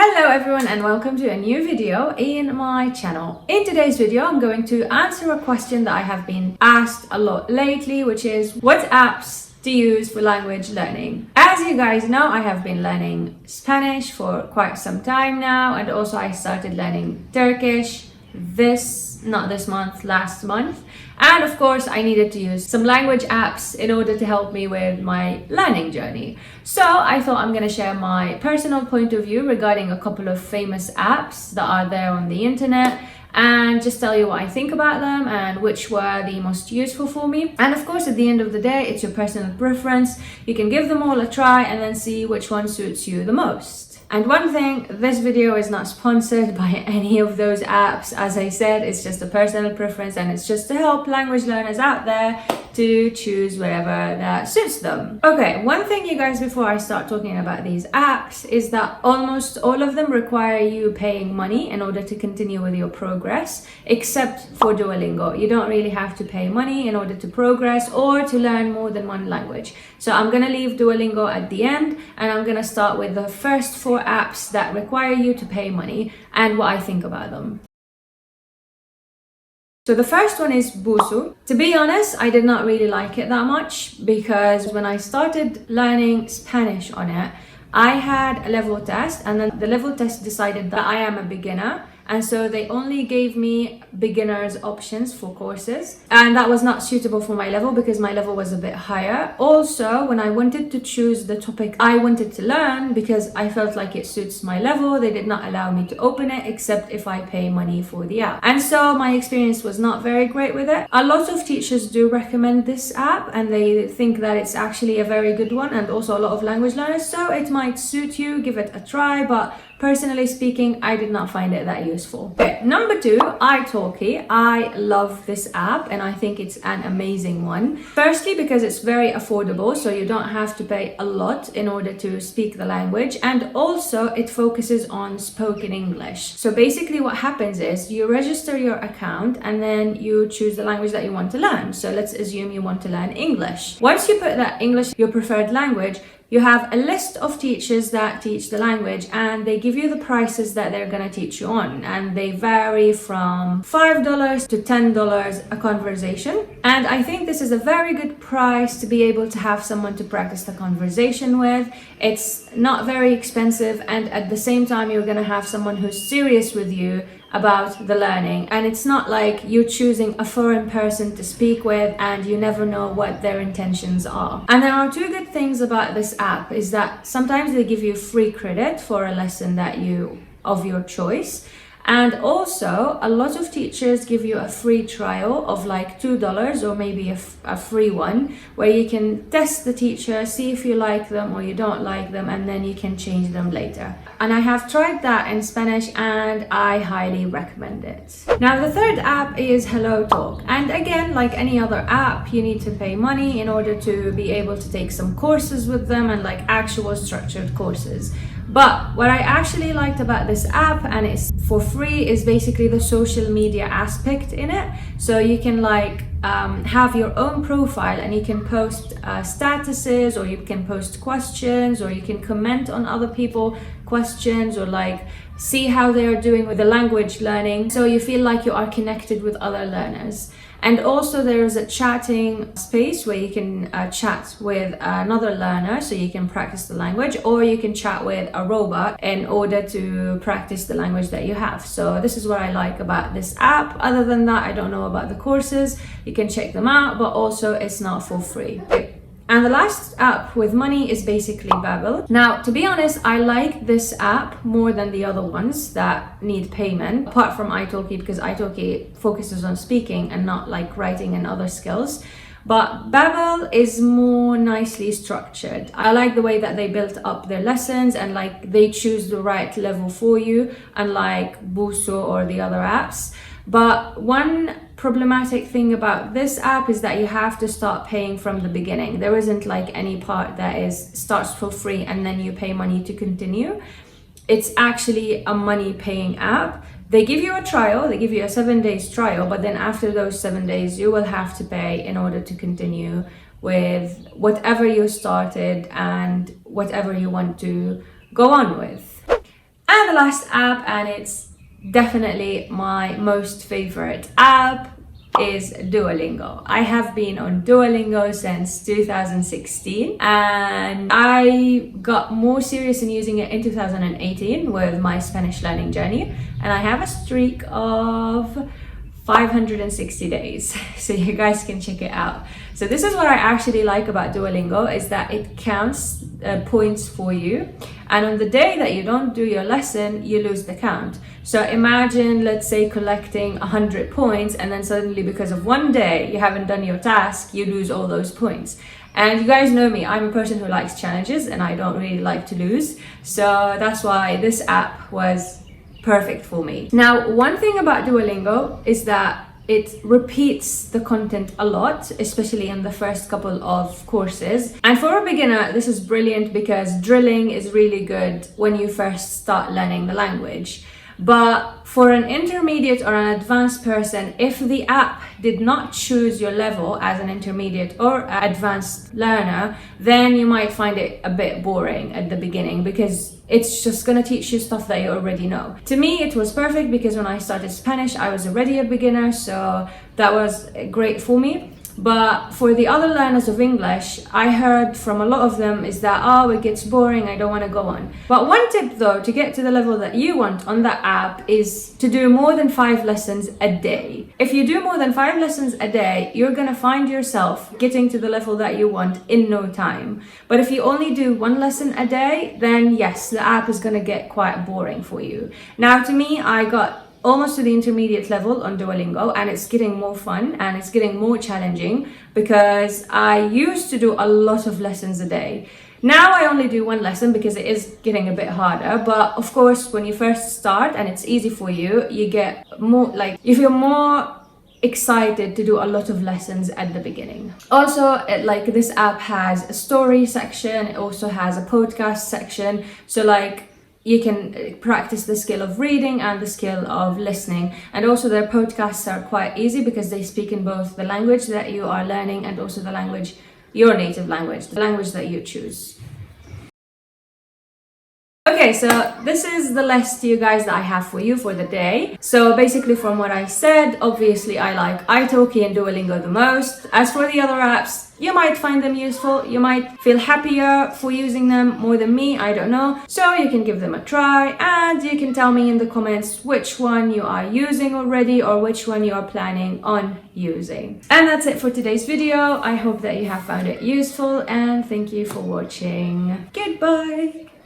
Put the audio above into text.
Hello everyone and welcome to a new video in my channel. In today's video, I'm going to answer a question that I have been asked a lot lately, which is what apps to use for language learning. As you guys know, I have been learning Spanish for quite some time now, and also I started learning Turkish last month. And of course, I needed to use some language apps in order to help me with my learning journey. So I thought I'm going to share my personal point of view regarding a couple of famous apps that are there on the internet and just tell you what I think about them and which were the most useful for me. And of course, at the end of the day, it's your personal preference. You can give them all a try and then see which one suits you the most. And one thing, this video is not sponsored by any of those apps. As I said, it's just a personal preference and it's just to help language learners out there to choose whatever that suits them. Okay, one thing you guys, before I start talking about these apps, is that almost all of them require you paying money in order to continue with your progress, except for Duolingo. You don't really have to pay money in order to progress or to learn more than one language. So I'm gonna leave Duolingo at the end and I'm gonna start with the first 4 apps that require you to pay money and what I think about them. So the first one is Busuu. To be honest, I did not really like it that much because when I started learning Spanish on it, I had a level test and then the level test decided that I am a beginner. And so they only gave me beginners options for courses, and that was not suitable for my level because my level was a bit higher. Also, when I wanted to choose the topic I wanted to learn, because I felt like it suits my level, they did not allow me to open it except if I pay money for the app. And so my experience was not very great with it. A lot of teachers do recommend this app and they think that it's actually a very good one, and also a lot of language learners, so it might suit you. Give it a try, but personally speaking, I did not find it that useful. Okay, number 2, italke. I love this app and I think it's an amazing one. Firstly, because it's very affordable, so you don't have to pay a lot in order to speak the language, and also it focuses on spoken English. So basically what happens is you register your account and then you choose the language that you want to learn. So let's assume you want to learn English. Once you put that English, your preferred language, you have a list of teachers that teach the language and they give you the prices that they're going to teach you on, and they vary from $5 to $10 a conversation. And I think this is a very good price to be able to have someone to practice the conversation with. It's not very expensive, and at the same time you're going to have someone who's serious with you about the learning, and it's not like you're choosing a foreign person to speak with and you never know what their intentions are. And there are 2 good things about this app, is that sometimes they give you free credit for a lesson of your choice, and also a lot of teachers give you a free trial of like $2 or maybe a free one where you can test the teacher, see if you like them or you don't like them, and then you can change them later. And I have tried that in Spanish and I highly recommend it. Now the third app is Hellotalk, and again, like any other app, you need to pay money in order to be able to take some courses with them, and like actual structured courses. But what I actually liked about this app, and it's for free, is basically the social media aspect in it. So you can have your own profile and you can post statuses, or you can post questions, or you can comment on other people's questions, or see how they are doing with the language learning, so you feel like you are connected with other learners. And also there is a chatting space where you can chat with another learner so you can practice the language, or you can chat with a robot in order to practice the language that you have. So this is what I like about this app. Other than that, I don't know about the courses. You can check them out, but also it's not for free. And the last app with money is basically Babble. Now, to be honest, I like this app more than the other ones that need payment, apart from italke, because italke focuses on speaking and not like writing and other skills. But Babble is more nicely structured. I like the way that they built up their lessons and they choose the right level for you, unlike Busuu or the other apps. But one problematic thing about this app is that you have to start paying from the beginning. There isn't any part that starts for free and then you pay money to continue. It's actually a money paying app. They give you a trial, they give you a 7 days trial, but then after those 7 days you will have to pay in order to continue with whatever you started and whatever you want to go on with. And the last app, and it's definitely my most favorite app, is Duolingo. I have been on Duolingo since 2016 and I got more serious in using it in 2018 with my Spanish learning journey, and I have a streak of 560 days, so you guys can check it out. So this is what I actually like about Duolingo, is that it counts points for you, and on the day that you don't do your lesson, you lose the count. So imagine, let's say, collecting 100 points, and then suddenly because of one day you haven't done your task, you lose all those points. And you guys know me, I'm a person who likes challenges and I don't really like to lose, so that's why this app was perfect for me. Now, one thing about Duolingo is that it repeats the content a lot, especially in the first couple of courses. And for a beginner, this is brilliant because drilling is really good when you first start learning the language. But for an intermediate or an advanced person, if the app did not choose your level as an intermediate or advanced learner, then you might find it a bit boring at the beginning because it's just going to teach you stuff that you already know. To me, it was perfect because when I started Spanish, I was already a beginner, so that was great for me. But for the other learners of English, I heard from a lot of them is that, oh, it gets boring, I don't want to go on. But one tip though, to get to the level that you want on that app, is to do more than 5 lessons a day. If you do more than 5 lessons a day, you're going to find yourself getting to the level that you want in no time. But if you only do 1 lesson a day, then yes, the app is going to get quite boring for you. Now, to me, I got almost to the intermediate level on Duolingo, and it's getting more fun and it's getting more challenging because I used to do a lot of lessons a day. Now I only do 1 lesson because it is getting a bit harder, but of course when you first start and it's easy for you, you get more, like, you feel more excited to do a lot of lessons at the beginning. Also, like, this app has a story section, it also has a podcast section, so like you can practice the skill of reading and the skill of listening. And also their podcasts are quite easy because they speak in both the language that you are learning and also the language, your native language, the language that you choose. Okay, so this is the list, you guys, that I have for you for the day. So basically, from what I said, obviously I like italke and Duolingo the most. As for the other apps, you might find them useful, you might feel happier for using them more than me, I don't know. So you can give them a try and you can tell me in the comments which one you are using already or which one you are planning on using. And that's it for today's video. I hope that you have found it useful and thank you for watching. Goodbye!